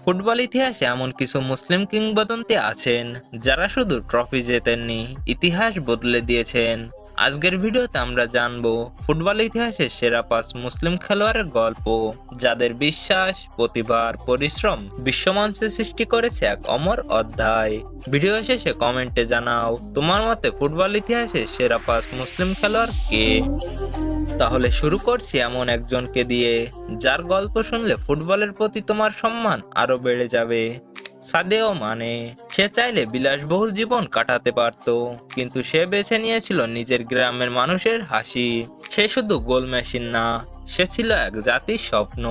Football ইতিহাসে এমন কিছু মুসলিম কিংবদন্তি আছেন যারা শুধু ট্রফি জেতেননি, ইতিহাস বদলে দিয়েছেন। আজকের ভিডিওতে আমরা জানবো ফুটবল ইতিহাসের সেরা 5 মুসলিম খেলোয়াড়ের গল্প, যাদের বিশ্বাস, প্রতিভার পরিশ্রম বিশ্বমঞ্চে সৃষ্টি করেছে এক অমর অধ্যায়। ভিডিও শেষে কমেন্টে জানাও তোমার মতে ফুটবল ইতিহাসের সেরা 5 মুসলিম খেলোয়াড় কে। তাহলে শুরু করছি এমন একজনকে দিয়ে যার গল্প শুনলে ফুটবলের প্রতি তোমার সম্মান আরো বেড়ে যাবে। Sadio Mane. সে চাইলে বিলাসবহুল জীবন কাটাতে পারত, কিন্তু সে বেছে নিয়েছিল নিজের গ্রামের মানুষের হাসি। সে শুধু গোল মেশিন না, সে ছিল এক জাতির স্বপ্ন।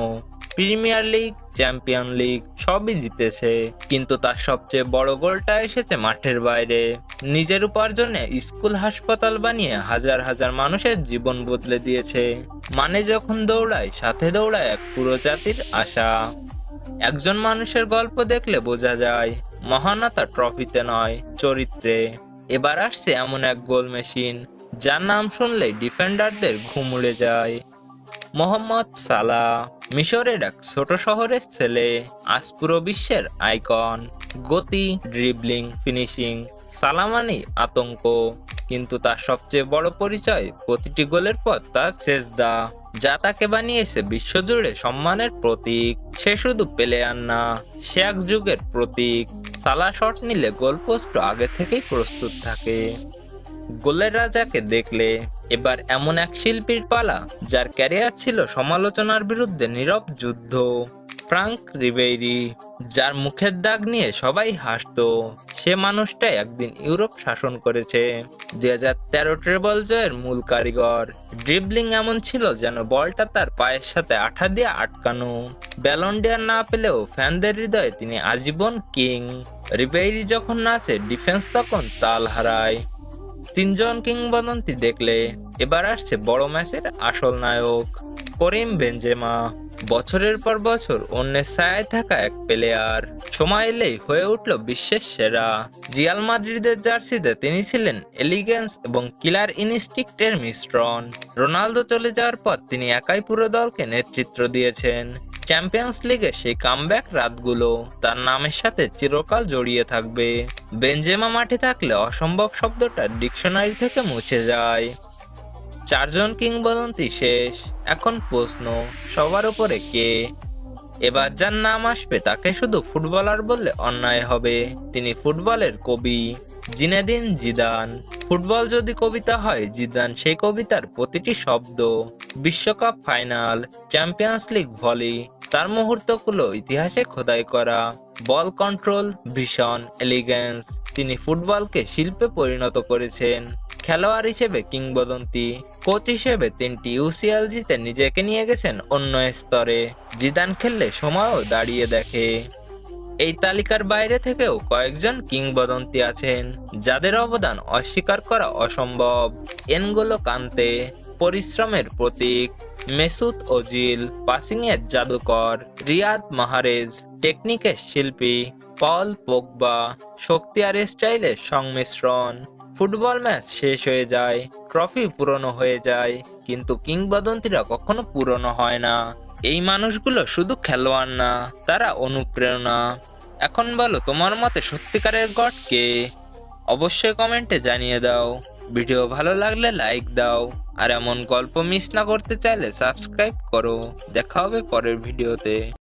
প্রিমিয়ার লিগ, চ্যাম্পিয়ন লিগ সবই জিতেছে, কিন্তু তার সবচেয়ে বড় গোলটা এসেছে মাঠের বাইরে। নিজের উপার্জনে স্কুল, হাসপাতাল বানিয়ে হাজার হাজার মানুষের জীবন বদলে দিয়েছে। মানে যখন দৌড়ায়, সাথে দৌড়ায় এক পুরো জাতির আশা। একজন মানুষের গল্প দেখলে বোঝা যায় মহানতা ট্রফিতে নয়, চরিত্রে। এবার আসছে এমন এক গোল মেশিন যার নাম শুনলেই ডিফেন্ডারদের ঘুম উড়ে যায়। মোহাম্মদ সালাহ। মিশরের এক ছোট শহরের ছেলে, আজ পুরো বিশ্বের আইকন। গতি, ড্রিবলিং, ফিনিশিং, সালাহ মানেই আতঙ্ক। কিন্তু তার সবচেয়ে বড় পরিচয় প্রতিটি গোলের পর তার সেজদা, যা তাকে বানিয়েছে বিশ্বজুড়ে সম্মানের প্রতীক। সে শুধু প্লেয়ার না, সে এক যুগের প্রতীক। সালাহ শট নিলে গোলপোস্ট আগে থেকেই প্রস্তুত থাকে। গোলের রাজাকে দেখলে এবার এমন এক শিল্পীর পালা যার ক্যারিয়ার ছিল সমালোচনার বিরুদ্ধে নীরব যুদ্ধ। ফ্রাঙ্ক রিবেইরি, যার মুখের দাগ নিয়ে সবাই হাসতো। সে মানুষটাই একদিন ইউরোপ শাসন করেছে। 2013 ট্রেবল জয়ের মূল কারিগর। ড্রিবলিং এমন ছিল যেন বলটা তার পায়ের সাথে আঠা দিয়ে আটকানো। ব্যালন ডি'অর না পেলেও ফ্যানদের হৃদয়ে তিনি আজীবন কিং। রিবেইরি যখন নাচে, ডিফেন্স তখন তাল হারায়। তিনজন কিংবদন্তি দেখলে এবার আসছে বড় ম্যাচের আসল নায়ক, করিম বেনজেমা। বছরের পর বছর অন্যের ছায়ায় থাকা এক প্লেয়ার, সময় এলেই হয়ে উঠল বিশ্বের সেরা। রিয়াল মাদ্রিদের জার্সিতে তিনি ছিলেন এলিগেন্স এবং কিলার ইনস্টিংক্টের মিশ্রণ। রোনালদো চলে যাওয়ার পর তিনি একাই পুরো দলকে নেতৃত্ব দিয়েছেন। চ্যাম্পিয়ন্স লিগে সেই কামব্যাক রাতগুলো তার নামের সাথে চিরকাল জড়িয়ে থাকবে। বেনজেমা মাঠে থাকলে অসম্ভব শব্দটা ডিকশনারি থেকে মুছে যায়। 4 জন কিংবদন্তি শেষ, এখন প্রশ্ন সবার উপরে কে। এবার যার নাম আসবে তাকে শুধু ফুটবলার বললে অন্যায় হবে। তিনি ফুটবলের কবি, জিনেদিন জিদান। ফুটবল যদি কবিতা হয়, জিদান সেই কবিতার প্রতিটি শব্দ। বিশ্বকাপ ফাইনাল, চ্যাম্পিয়ন্স লিগ ভলি, তার মুহূর্তগুলো ইতিহাসে খোদাই করা। বল কন্ট্রোল, ভিশন, এলিগেন্স, তিনি ফুটবলকে শিল্পে পরিণত করেছেন। খেলোয়াড় হিসেবে কিংবদন্তি, কোচ হিসেবে 3টি ইউসিএল জিতে নিজেকে নিয়ে গেছেন অন্য স্তরে। জিদান খেললে সময়ও দাঁড়িয়ে দেখে। এই তালিকার বাইরে থেকেও কয়েকজন কিংবদন্তি আছেন যাদের অবদান অস্বীকার করা অসম্ভব। এনগোলো কান্তে, পরিশ্রমের প্রতীক। মেসুত ওজিল, পাসিং এর জাদুকর। রিয়াদ মাহরেজ, টেকনিকের শিল্পী। পল পোগবা, শক্তি আর স্টাইলের সংমিশ্রণ। ফুটবল ম্যাচ শেষ হয়ে যায়, ট্রফি পুরনো হয়ে যায়, কিন্তু কিংবদন্তিরা কখনো পুরনো হয় না। এই মানুষগুলো শুধু খেলোয়াড় না, তারা অনুপ্রেরণা। এখন বলো তোমার মতে সত্যিকারের গড কে? অবশ্যই কমেন্টে জানিয়ে দাও। ভিডিও ভালো লাগলে লাইক দাও, আর এমন গল্প মিস না করতে চাইলে সাবস্ক্রাইব করো। দেখা হবে পরের ভিডিওতে।